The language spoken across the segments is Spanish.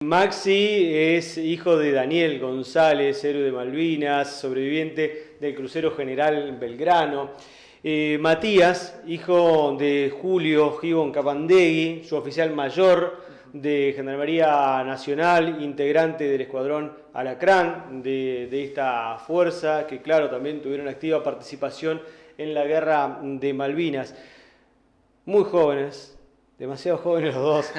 Maxi es hijo de Daniel González, héroe de Malvinas, sobreviviente del crucero General Belgrano. Matías, hijo de Julio Gibón Capandegui, su oficial mayor de Gendarmería Nacional, integrante del escuadrón Alacrán de esta fuerza, que claro, también tuvieron activa participación en la guerra de Malvinas. Muy jóvenes, demasiado jóvenes los dos,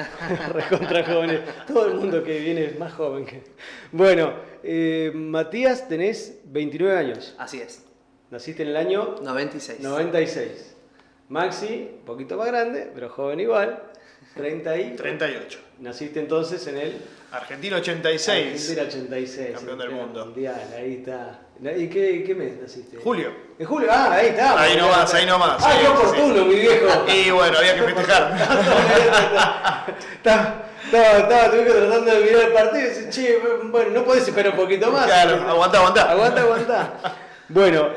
recontra jóvenes, todo el mundo que viene es más joven que... Bueno, Matías, tenés 29 años. Así es. Naciste en el año 96. 96. Maxi, un poquito más grande, pero joven igual, 38. Naciste entonces en el... Argentina 86. Argentina 86. Campeón del mundo. Mundial, ahí está. ¿Y qué mes naciste? Julio. En julio, ahí está. Ahí nomás, ahí nomás. Ah, Sí, qué oportuno, sí. mi viejo. Y bueno, había que festejar. Estaba tratando de mirar el partido y decir, che, bueno, no podés esperar un poquito más. Claro, aguantá. Aguanta. Bueno,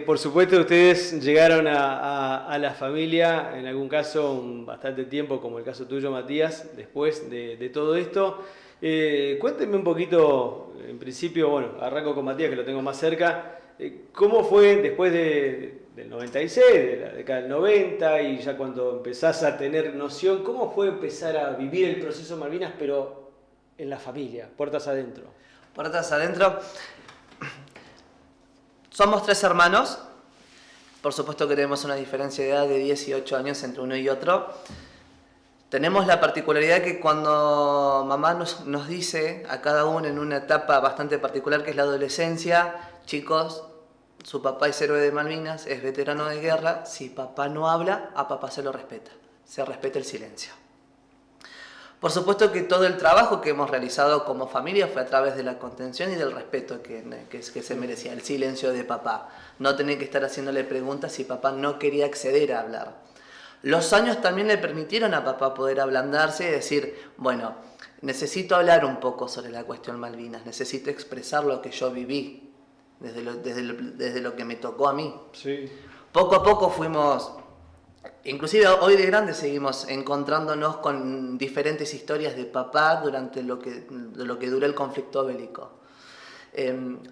por supuesto ustedes llegaron a la familia, en algún caso bastante tiempo, como el caso tuyo, Matías, después de todo esto. Cuéntenme un poquito, en principio, bueno, arranco con Matías, que lo tengo más cerca. ¿Cómo fue después del 96, de la década del 90, y ya cuando empezás a tener noción, cómo fue empezar a vivir el proceso Malvinas, pero en la familia, puertas adentro? Puertas adentro. Somos 3 hermanos. Por supuesto que tenemos una diferencia de edad de 18 años entre uno y otro. Tenemos la particularidad que cuando mamá nos dice a cada uno en una etapa bastante particular que es la adolescencia, chicos, su papá es héroe de Malvinas, es veterano de guerra, si papá no habla, a papá se lo respeta, se respeta el silencio. Por supuesto que todo el trabajo que hemos realizado como familia fue a través de la contención y del respeto que se merecía, el silencio de papá. No tener que estar haciéndole preguntas si papá no quería acceder a hablar. Los años también le permitieron a papá poder ablandarse y decir, bueno, necesito hablar un poco sobre la cuestión Malvinas, necesito expresar lo que yo viví, desde lo que me tocó a mí. Sí. Poco a poco fuimos... Inclusive hoy de grande seguimos encontrándonos con diferentes historias de papá durante lo que dura el conflicto bélico.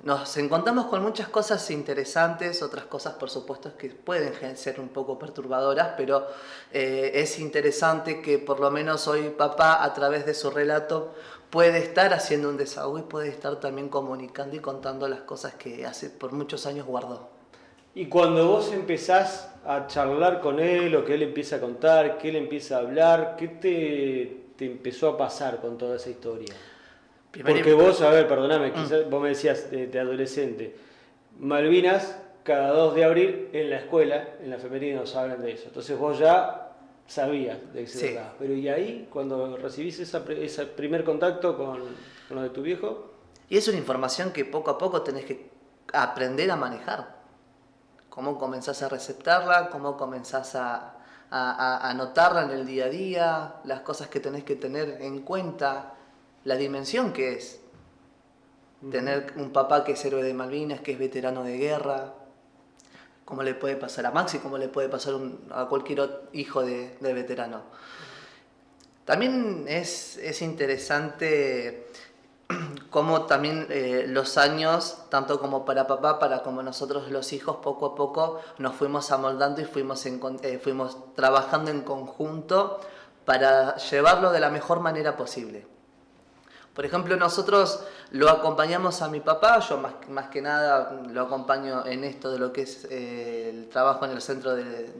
Nos encontramos con muchas cosas interesantes, otras cosas por supuesto que pueden ser un poco perturbadoras, pero es interesante que por lo menos hoy papá a través de su relato puede estar haciendo un desahogo y puede estar también comunicando y contando las cosas que hace por muchos años guardó. Y cuando vos empezás a charlar con él, o que él empieza a contar, que él empieza a hablar, ¿qué te empezó a pasar con toda esa historia? Porque vos, a ver, perdóname, quizás vos me decías de adolescente, Malvinas, cada 2 de abril en la escuela, en la femenina nos hablan de eso. Entonces vos ya sabías de qué se trataba. Pero ¿y ahí, cuando recibís ese primer contacto con lo de tu viejo? Y es una información que poco a poco tenés que aprender a manejar. Cómo comenzás a receptarla, cómo comenzás a notarla en el día a día, las cosas que tenés que tener en cuenta, la dimensión que es tener un papá que es héroe de Malvinas, que es veterano de guerra, cómo le puede pasar a Maxi, cómo le puede pasar a cualquier hijo de veterano. También es interesante cómo también los años, tanto como para papá, como nosotros los hijos, poco a poco nos fuimos amoldando y fuimos trabajando en conjunto para llevarlo de la mejor manera posible. Por ejemplo, nosotros lo acompañamos a mi papá, yo más que nada lo acompaño en esto de lo que es el trabajo en el centro del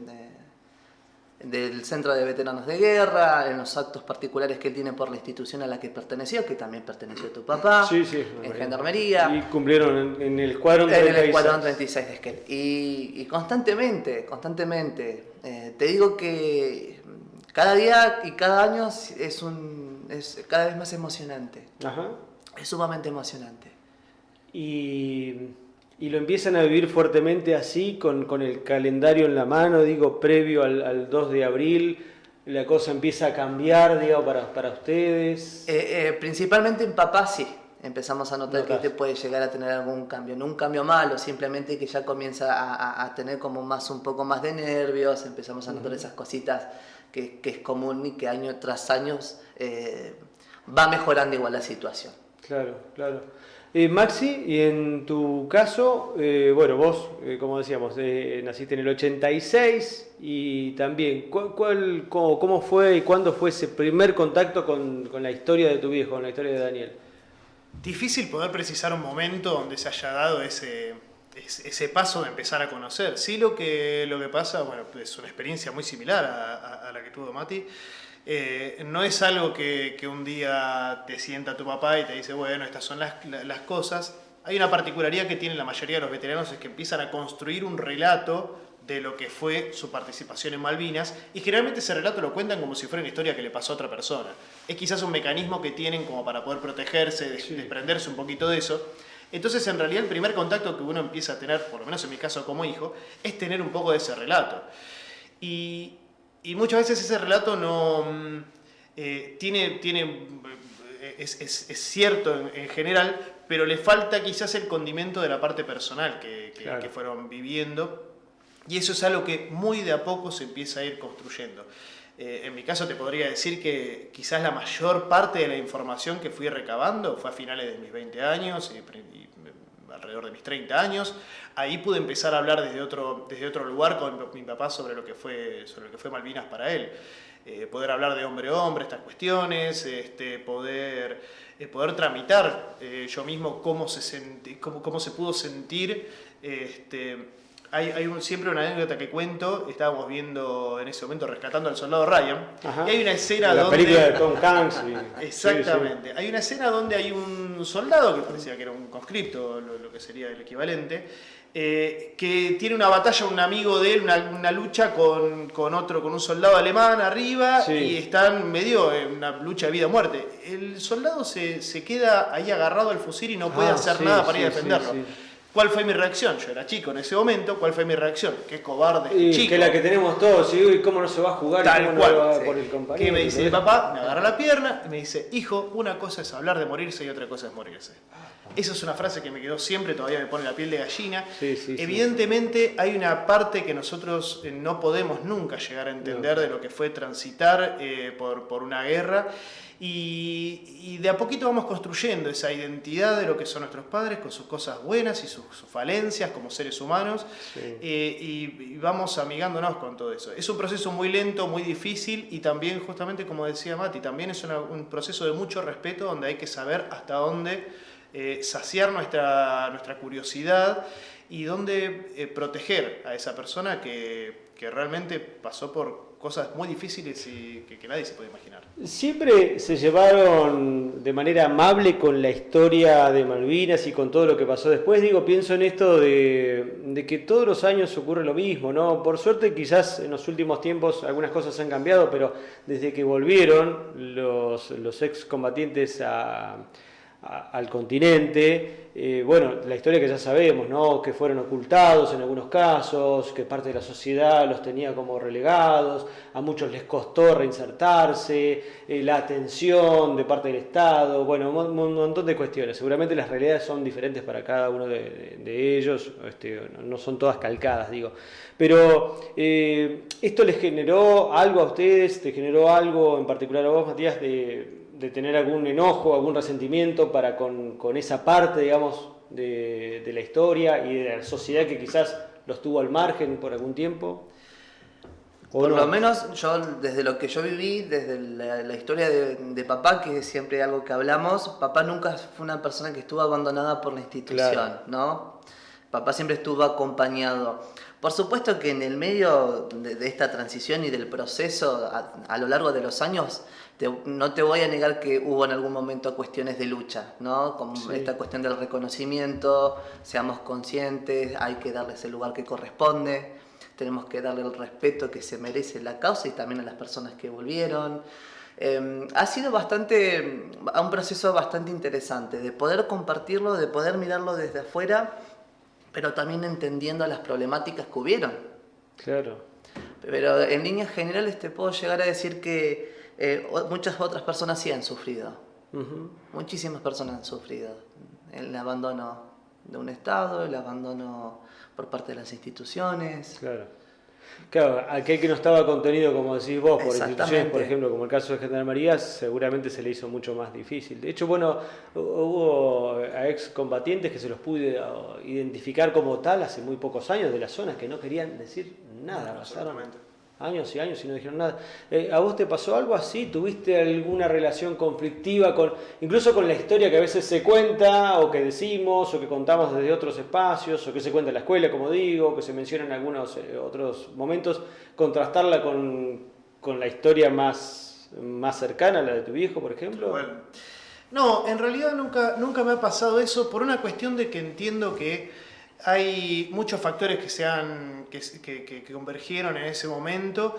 Centro de Veteranos de Guerra, en los actos particulares que él tiene por la institución a la que perteneció, que también perteneció a tu papá, Sí, en Gendarmería. Y cumplieron en el Escuadrón 36. En el Escuadrón 36 de Esquel. Y constantemente, te digo que cada día y cada año es cada vez más emocionante. Ajá. Es sumamente emocionante. Y lo empiezan a vivir fuertemente así, con el calendario en la mano, digo, previo al 2 de abril, la cosa empieza a cambiar, digo, para ustedes. Principalmente en papá sí, empezamos a notar que puede llegar a tener algún cambio, no un cambio malo, simplemente que ya comienza a tener como un poco más de nervios, empezamos a notar esas cositas que es común y que año tras año va mejorando igual la situación. Claro, claro. Maxi, y en tu caso, bueno, vos, como decíamos, naciste en el 86 y también, cómo fue y cuándo fue ese primer contacto con la historia de tu viejo, con la historia de Daniel? Difícil poder precisar un momento donde se haya dado ese paso de empezar a conocer. Sí, lo que pasa, bueno, es una experiencia muy similar a la que tuvo Mati. No es algo que un día te sienta tu papá y te dice, bueno, estas son las cosas. Hay una particularidad que tienen la mayoría de los veteranos, es que empiezan a construir un relato de lo que fue su participación en Malvinas, y generalmente ese relato lo cuentan como si fuera una historia que le pasó a otra persona. Es quizás un mecanismo que tienen como para poder protegerse, desprenderse un poquito de eso. Entonces, en realidad, el primer contacto que uno empieza a tener, por lo menos en mi caso como hijo, es tener un poco de ese relato. Y muchas veces ese relato no es cierto en general, pero le falta quizás el condimento de la parte personal Claro. que fueron viviendo. Y eso es algo que muy de a poco se empieza a ir construyendo. En mi caso te podría decir que quizás la mayor parte de la información que fui recabando fue a finales de mis 20 años y alrededor de mis 30 años. Ahí pude empezar a hablar desde otro lugar con mi papá sobre lo que fue Malvinas para él. Poder hablar de hombre a hombre estas cuestiones, poder tramitar yo mismo cómo se pudo sentir. Hay siempre una anécdota que cuento. Estábamos viendo en ese momento Rescatando al Soldado Ryan. Ajá. Y hay una escena la donde... película de Tom Hanks. Exactamente. Sí, Hay una escena donde hay un soldado, que parecía que era un conscripto, lo que sería el equivalente, que tiene una batalla, un amigo de él, una lucha con un soldado alemán arriba, sí. Y están medio en una lucha de vida o muerte. El soldado se queda ahí agarrado al fusil y no puede hacer nada para ir a defenderlo. Sí. ¿Cuál fue mi reacción? Yo era chico en ese momento. ¿Cuál fue mi reacción? Qué cobarde Y chico. que la que tenemos todos, y cómo no se va a jugar, Tal y cómo cual, no va sí. por el compañero. ¿Qué me dice mi papá? Me agarra la pierna y me dice, hijo, una cosa es hablar de morirse y otra cosa es morirse. Esa es una frase que me quedó siempre, todavía me pone la piel de gallina. Sí, Evidentemente hay una parte que nosotros no podemos nunca llegar a entender de lo que fue transitar por una guerra. Y de a poquito vamos construyendo esa identidad de lo que son nuestros padres, con sus cosas buenas y sus falencias como seres humanos, y vamos amigándonos con todo eso. Es un proceso muy lento, muy difícil, y también, justamente como decía Mati, también es un proceso de mucho respeto, donde hay que saber hasta dónde saciar nuestra curiosidad y dónde proteger a esa persona que realmente pasó por cosas muy difíciles y que nadie se puede imaginar. Siempre se llevaron de manera amable con la historia de Malvinas y con todo lo que pasó después. Pienso en esto de que todos los años ocurre lo mismo, ¿no? Por suerte, quizás en los últimos tiempos algunas cosas han cambiado, pero desde que volvieron los excombatientes al continente, bueno, la historia que ya sabemos, ¿no? Que fueron ocultados en algunos casos, que parte de la sociedad los tenía como relegados, a muchos les costó reinsertarse, la atención de parte del Estado, bueno, un montón de cuestiones. Seguramente las realidades son diferentes para cada uno de ellos, no son todas calcadas, pero ¿esto les generó algo a ustedes? ¿Te generó algo en particular a vos, Matías, de tener algún enojo, algún resentimiento para con esa parte, digamos, de la historia y de la sociedad que quizás los tuvo al margen por algún tiempo? Por lo menos yo, desde lo que yo viví, desde la historia de papá, que es siempre algo que hablamos, papá nunca fue una persona que estuvo abandonada por la institución, claro, ¿no? Papá siempre estuvo acompañado. Por supuesto que en el medio de esta transición y del proceso, a lo largo de los años, no te voy a negar que hubo en algún momento cuestiones de lucha, ¿no? Como esta cuestión del reconocimiento, seamos conscientes, hay que darles el lugar que corresponde, tenemos que darle el respeto que se merece la causa y también a las personas que volvieron. Ha sido un proceso bastante interesante de poder compartirlo, de poder mirarlo desde afuera, pero también entendiendo las problemáticas que hubieron. Claro. Pero en líneas generales te puedo llegar a decir que muchas otras personas sí han sufrido. Uh-huh. Muchísimas personas han sufrido. El abandono de un Estado, el abandono por parte de las instituciones. Claro. Claro, aquel que no estaba contenido, como decís vos, por instituciones, Exactamente. por ejemplo, como el caso de Gendarmería, seguramente se le hizo mucho más difícil. De hecho, bueno, hubo a excombatientes que se los pudo identificar como tal hace muy pocos años de las zonas que no querían decir nada, pasaron Absolutamente. años y años y no dijeron nada. ¿A vos te pasó algo así? ¿Tuviste alguna relación conflictiva incluso con la historia que a veces se cuenta o que decimos o que contamos desde otros espacios o que se cuenta en la escuela, como digo, que se menciona en algunos otros momentos, contrastarla con la historia más cercana, la de tu viejo, por ejemplo? Bueno, no, en realidad nunca me ha pasado eso por una cuestión de que entiendo que hay muchos factores que convergieron en ese momento.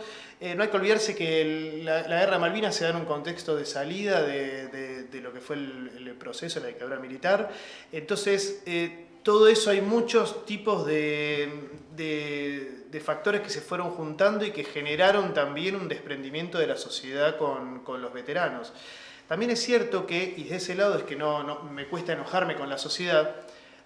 No hay que olvidarse que la guerra de Malvinas se da en un contexto de salida de lo que fue el proceso, la dictadura militar. Entonces, todo eso hay muchos tipos de factores que se fueron juntando y que generaron también un desprendimiento de la sociedad con los veteranos. También es cierto que, y de ese lado es que no me cuesta enojarme con la sociedad,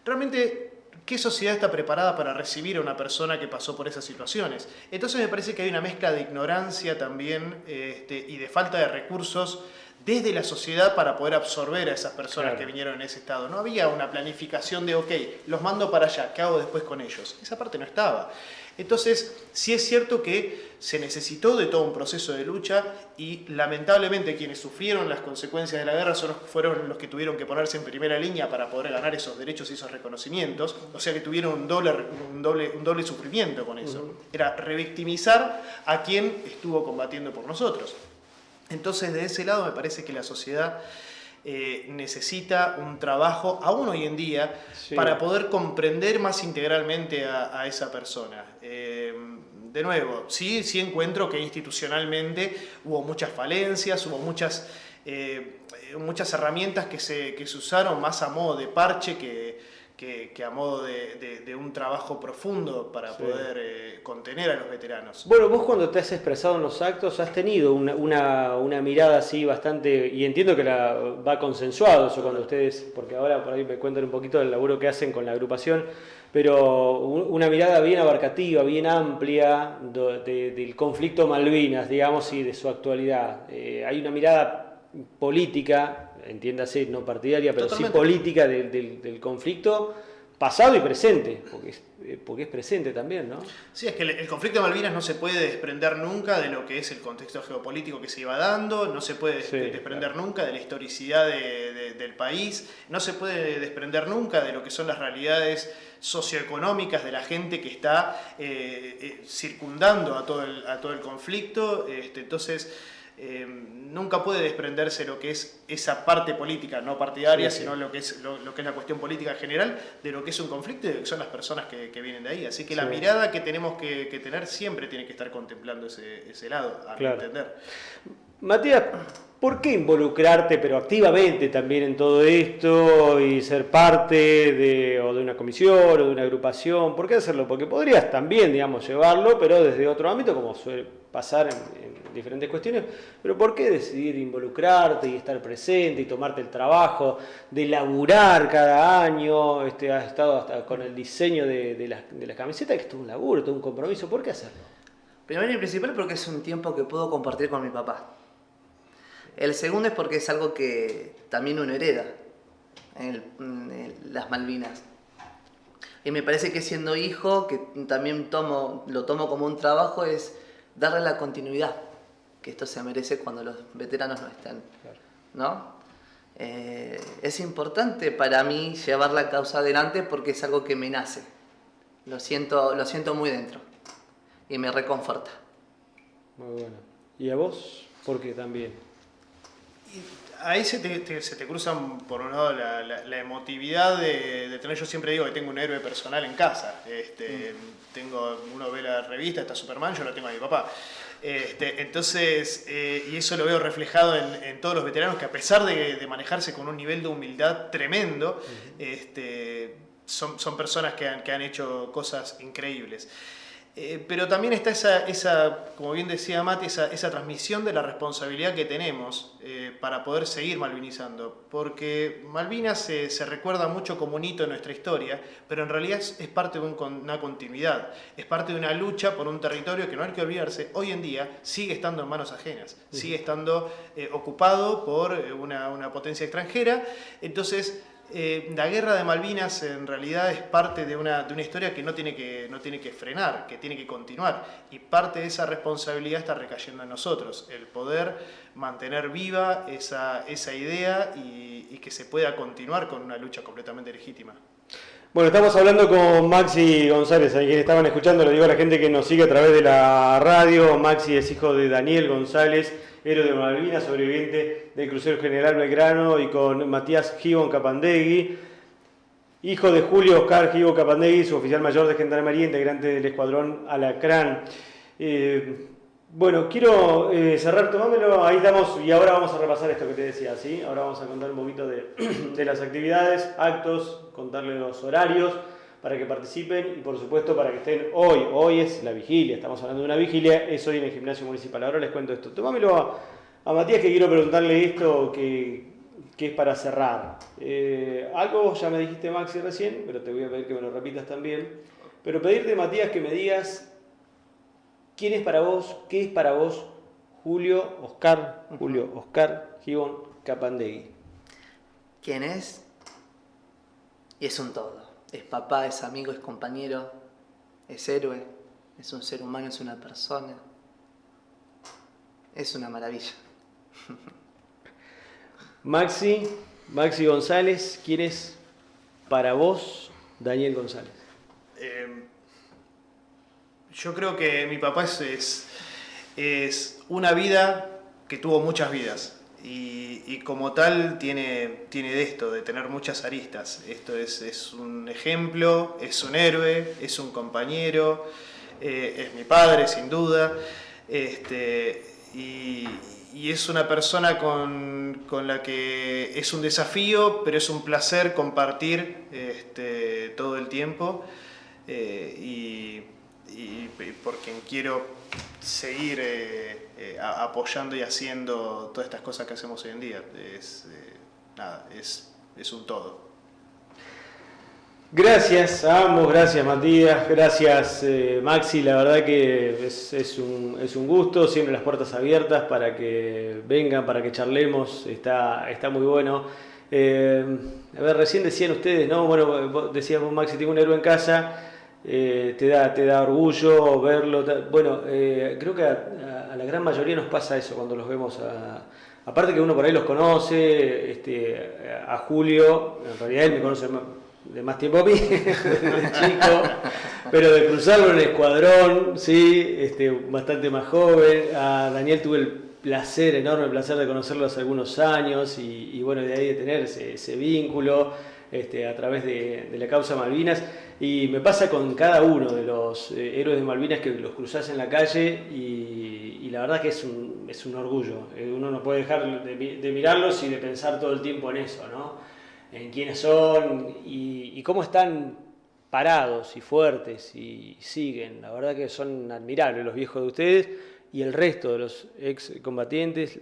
realmente, ¿qué sociedad está preparada para recibir a una persona que pasó por esas situaciones? Entonces me parece que hay una mezcla de ignorancia también y de falta de recursos desde la sociedad para poder absorber a esas personas que vinieron en ese estado. No había una planificación de, ok, los mando para allá, ¿qué hago después con ellos? Esa parte no estaba. Entonces, sí es cierto que se necesitó de todo un proceso de lucha y lamentablemente quienes sufrieron las consecuencias de la guerra fueron los que tuvieron que ponerse en primera línea para poder ganar esos derechos y esos reconocimientos, o sea que tuvieron un doble sufrimiento con eso. Era revictimizar a quien estuvo combatiendo por nosotros. Entonces, de ese lado me parece que la sociedad necesita un trabajo, aún hoy en día, Sí. para poder comprender más integralmente a esa persona. De nuevo, sí encuentro que institucionalmente hubo muchas falencias, hubo muchas herramientas que se usaron más a modo de parche que a modo de un trabajo profundo para poder contener a los veteranos. Bueno, vos cuando te has expresado en los actos has tenido una mirada así bastante, y entiendo que va consensuado eso cuando ustedes, porque ahora por ahí me cuentan un poquito del laburo que hacen con la agrupación, pero una mirada bien abarcativa, bien amplia del conflicto Malvinas, digamos, y de su actualidad. Hay una mirada política, entiéndase, no partidaria, pero Totalmente. sí política del conflicto pasado y presente, porque es presente también, ¿no? Sí, es que el conflicto de Malvinas no se puede desprender nunca de lo que es el contexto geopolítico que se iba dando, no se puede desprender nunca de la historicidad del país, no se puede desprender nunca de lo que son las realidades socioeconómicas de la gente que está circundando a todo el conflicto. Entonces, nunca puede desprenderse lo que es esa parte política, no partidaria, sino lo que es la cuestión política en general, de lo que es un conflicto y de lo que son las personas que vienen de ahí. Así que la mirada que tenemos que tener siempre tiene que estar contemplando ese lado, a mi entender. Matías, ¿por qué involucrarte, pero activamente también en todo esto y ser parte de una comisión o de una agrupación? ¿Por qué hacerlo? Porque podrías también, digamos, llevarlo, pero desde otro ámbito, como suele pasar en diferentes cuestiones. Pero ¿por qué decidir involucrarte y estar presente y tomarte el trabajo de laburar cada año? Has estado hasta con el diseño de las camisetas, que es todo un laburo, todo un compromiso. ¿Por qué hacerlo? Primero y principal porque es un tiempo que puedo compartir con mi papá. El segundo es porque es algo que también uno hereda en las Malvinas. Y me parece que siendo hijo, que también lo tomo como un trabajo, es darle la continuidad que esto se merece cuando los veteranos no estén. ¿No? Es importante para mí llevar la causa adelante porque es algo que me nace. Lo siento muy dentro y me reconforta. Muy bueno. ¿Y a vos? ¿Por qué también? Ahí se te cruzan, por un lado, la emotividad de tener, yo siempre digo que tengo un héroe personal en casa. Uno ve la revista, está Superman, yo lo tengo a mi papá. Entonces, y eso lo veo reflejado en todos los veteranos que a pesar de manejarse con un nivel de humildad tremendo, son personas que han hecho cosas increíbles. Pero también está esa, como bien decía Mati, esa transmisión de la responsabilidad que tenemos para poder seguir malvinizando. Porque Malvinas se recuerda mucho como un hito en nuestra historia, pero en realidad es parte de una continuidad, es parte de una lucha por un territorio que no hay que olvidarse, hoy en día sigue estando en manos ajenas, sigue estando ocupado por una potencia extranjera. Entonces, la guerra de Malvinas en realidad es parte de una historia que no tiene que frenar, que tiene que continuar, y parte de esa responsabilidad está recayendo en nosotros, el poder mantener viva esa idea y que se pueda continuar con una lucha completamente legítima. Bueno, estamos hablando con Maxi González, a quien estaban escuchando, le digo a la gente que nos sigue a través de la radio. Maxi es hijo de Daniel González, héroe de Malvinas, sobreviviente del crucero General Belgrano, y con Matías Gibón Capandegui, hijo de Julio Oscar Gibón Capandegui, su oficial mayor de Gendarmería, integrante del escuadrón Alacrán. Bueno, quiero cerrar, tomámelo, ahí estamos, y ahora vamos a repasar esto que te decía, ¿sí? Ahora vamos a contar un poquito de las actividades, actos, contarles los horarios para que participen y por supuesto para que estén hoy. Hoy es la vigilia, estamos hablando de una vigilia, es hoy en el gimnasio municipal. Ahora les cuento esto. Tomámelo a Matías, que quiero preguntarle esto que es para cerrar. Algo ya me dijiste, Maxi, recién, pero te voy a pedir que me lo repitas también. Pero pedirte, Matías, que me digas quién es para vos, qué es para vos Julio Oscar Gibón Capandegui. ¿Quién es? Y es un todo. Es papá, es amigo, es compañero, es héroe, es un ser humano, es una persona. Es una maravilla. Maxi González, ¿quién es para vos Daniel González? Yo creo que mi papá es una vida que tuvo muchas vidas. Y como tal tiene de esto, de tener muchas aristas. Esto es un ejemplo, es un héroe, es un compañero, es mi padre sin duda, y es una persona con la que es un desafío, pero es un placer compartir todo el tiempo, y por quien quiero seguir apoyando y haciendo todas estas cosas que hacemos hoy en día. Es un todo. Gracias a ambos, gracias Matías, gracias Maxi, la verdad que es un gusto, siempre las puertas abiertas para que vengan, para que charlemos, está muy bueno. A ver, recién decían ustedes, ¿no? Bueno, decías vos, Maxi, tengo un héroe en casa. Te da orgullo verlo. Bueno, creo que a la gran mayoría nos pasa eso cuando los vemos. Aparte que uno por ahí los conoce, a Julio, en realidad él me conoce de más tiempo a mí, de chico, pero de cruzarlo en el escuadrón, sí, bastante más joven. A Daniel tuve el enorme placer de conocerlo hace algunos años y bueno, de ahí de tener ese vínculo a través de la causa Malvinas. Y me pasa con cada uno de los héroes de Malvinas que los cruzás en la calle y la verdad que es un orgullo. Uno no puede dejar de mirarlos y de pensar todo el tiempo en eso, ¿no? En quiénes son y cómo están parados y fuertes y siguen. La verdad que son admirables los viejos de ustedes y el resto de los excombatientes.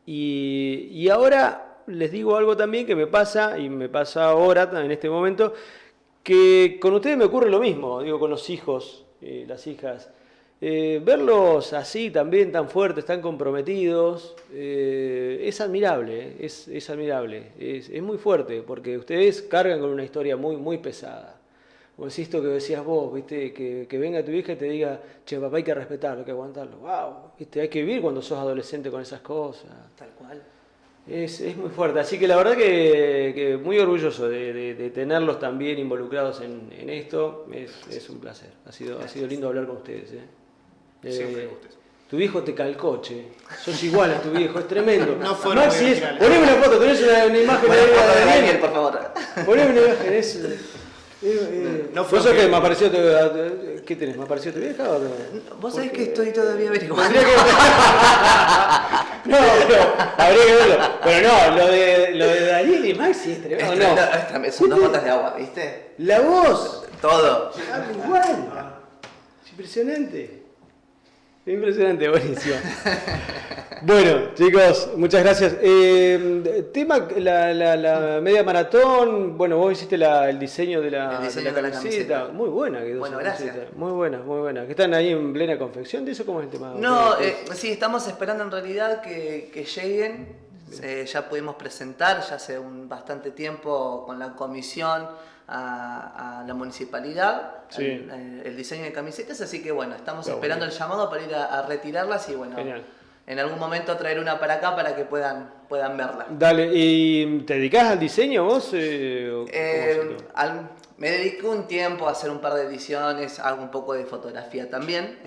Y ahora les digo algo también que me pasa, y me pasa ahora, en este momento, que con ustedes me ocurre lo mismo, digo, con los hijos, las hijas. Verlos así también, tan fuertes, tan comprometidos, es admirable, es admirable, es muy fuerte, porque ustedes cargan con una historia muy, muy pesada. Como es esto que decías vos, ¿viste? Que venga tu hija y te diga, che, papá, hay que respetarlo, hay que aguantarlo. ¡Wow! ¿Viste? Hay que vivir cuando sos adolescente con esas cosas. Tal cual. Es muy fuerte, así que la verdad que muy orgulloso de tenerlos también involucrados en esto, es un placer, ha sido lindo hablar con ustedes. Siempre gustes. Tu viejo te calcó, che, sos igual a tu viejo, es tremendo. No fueron Maxi, muy originales. poneme una foto, tenés una imagen Bueno, foto de Daniel, Daniel, por favor. poneme una imagen, No fue ¿vos sabés bien. que me apareció ¿qué tenés? ¿Me apareció tu vieja o no? Vos sabés que estoy todavía averiguando. Tendría que... No, pero habría que verlo. Pero no, lo de Daniel y Maxi es tremendo. No. Son 2 gotas de agua, ¿viste? La voz. Todo. Habla igual. Impresionante. Impresionante, buenísimo. Bueno, chicos, muchas gracias. Tema, la media maratón, bueno, vos hiciste el diseño de la camiseta. Muy buena quedó. Bueno, esa gracias. camiseta. Muy buena, muy buena. ¿Que están ahí en plena confección de eso? ¿Cómo es el tema? No, sí, estamos esperando en realidad que lleguen. Ya pudimos presentar, ya hace bastante tiempo con la comisión a la municipalidad, Sí. el diseño de camisetas, así que bueno, estamos Está esperando bueno. el llamado para ir a retirarlas y bueno, Genial. en algún momento traer una para acá para que puedan verla. Dale, ¿y te dedicás al diseño vos? ¿O cómo es esto? Me dedico un tiempo a hacer un par de ediciones, hago un poco de fotografía también.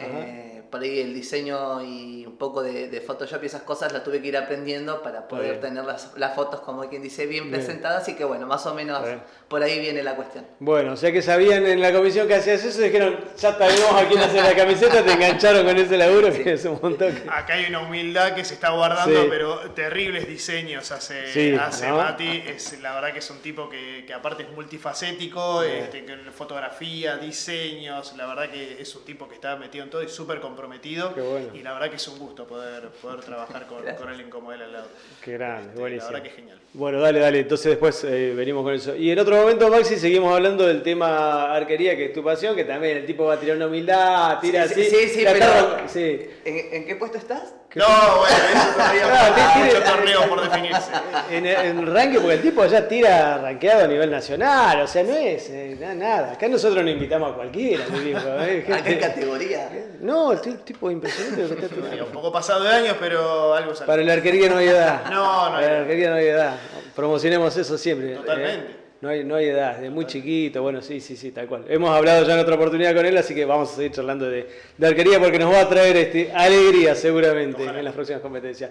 Por ahí el diseño y un poco de Photoshop y esas cosas las tuve que ir aprendiendo para poder bien. tener las fotos, como quien dice, bien Bien. presentadas. Así que bueno, más o menos Está bien. por ahí viene la cuestión. Bueno, o sea que sabían en la comisión que hacías eso, dijeron, ya sabemos a quién hacer la camiseta, te engancharon con ese laburo, que es un montón. Acá hay una humildad que se está guardando, Sí. pero terribles diseños hace Sí, ¿no? Mati. La verdad que es un tipo que aparte es multifacético, con fotografía, diseños. La verdad que es un tipo que está metido en todo y súper comprometido. Qué bueno. Y la verdad que es un gusto poder trabajar con alguien como él al lado. Qué grande, La buenísimo. verdad que es genial. Bueno, dale, entonces después venimos con eso. Y en otro momento, Maxi, seguimos hablando del tema arquería, que es tu pasión, que también el tipo va a tirar una humildad, tira Sí, así. sí, la pero- tarra- sí. ¿En qué puesto estás? No, bueno, eso todavía falta mucho torneo por definirse. En ranking, porque el tipo ya tira rankeado a nivel nacional, o sea, no es nada. Acá nosotros no invitamos a cualquiera, mi viejo. ¿A qué categoría? No, el tipo impresionante lo que está tirando. Un poco pasado de años, pero algo salió. Para la arquería no hay edad. No, no hay Para la edad. arquería no hay edad. Promocionemos eso siempre. Totalmente. No hay edad, de muy chiquito, bueno, sí, tal cual. Hemos hablado ya en otra oportunidad con él, así que vamos a seguir charlando de arquería porque nos va a traer alegría seguramente Ojalá. en las próximas competencias.